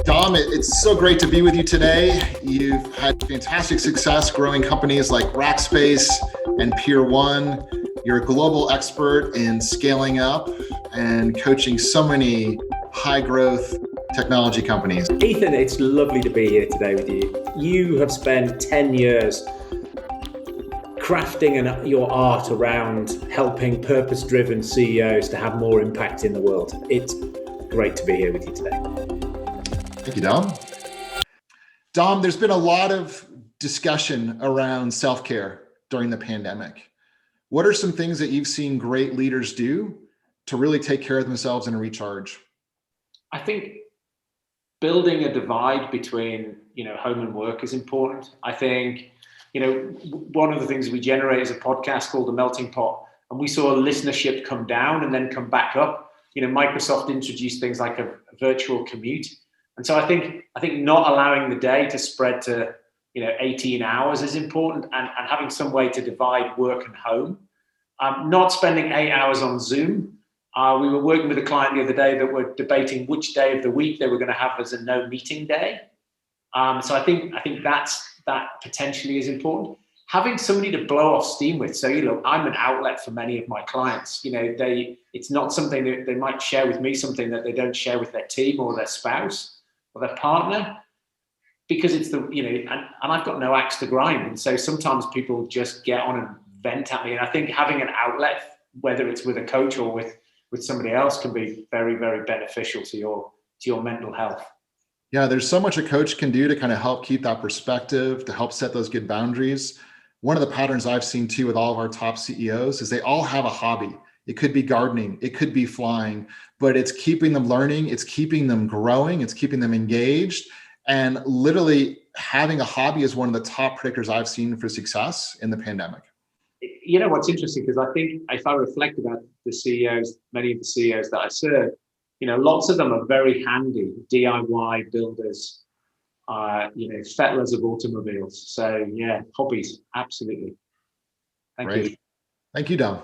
Dom, it's so great to be with you today. You've had fantastic success growing companies like Rackspace and Peer One. You're a global expert in scaling up and coaching so many high growth technology companies. Ethan, it's lovely to be here today with you. You have spent 10 years crafting your art around helping purpose-driven CEOs to have more impact in the world. It's great to be here with you today. Thank you, Dom. Dom, there's been a lot of discussion around self-care during the pandemic. What are some things that you've seen great leaders do to really take care of themselves and recharge? I think building a divide between, home and work is important. I think, one of the things we generate is a podcast called The Melting Pot, and we saw listenership come down and then come back up. Microsoft introduced things like a virtual commute. And so I think not allowing the day to spread to, 18 hours is important, and having some way to divide work and home. Not spending 8 hours on Zoom. We were working with a client the other day that were debating which day of the week they were going to have as a no meeting day. So I think that potentially is important. Having somebody to blow off steam with. So, I'm an outlet for many of my clients. It's not something that they might share with me, something that they don't share with their team or their spouse or their partner, because it's and I've got no axe to grind. And so sometimes people just get on and vent at me. And I think having an outlet, whether it's with a coach or with somebody else, can be very, very beneficial to your mental health. Yeah, there's so much a coach can do to kind of help keep that perspective, to help set those good boundaries. One of the patterns I've seen too with all of our top CEOs is they all have a hobby. It could be gardening, it could be flying, but it's keeping them learning, it's keeping them growing, it's keeping them engaged. And literally having a hobby is one of the top predictors I've seen for success in the pandemic. What's interesting, because I think if I reflect about the CEOs, many of the CEOs that I serve, lots of them are very handy DIY builders, fettlers of automobiles. So yeah, hobbies, absolutely. Thank you. Thank you, Dom.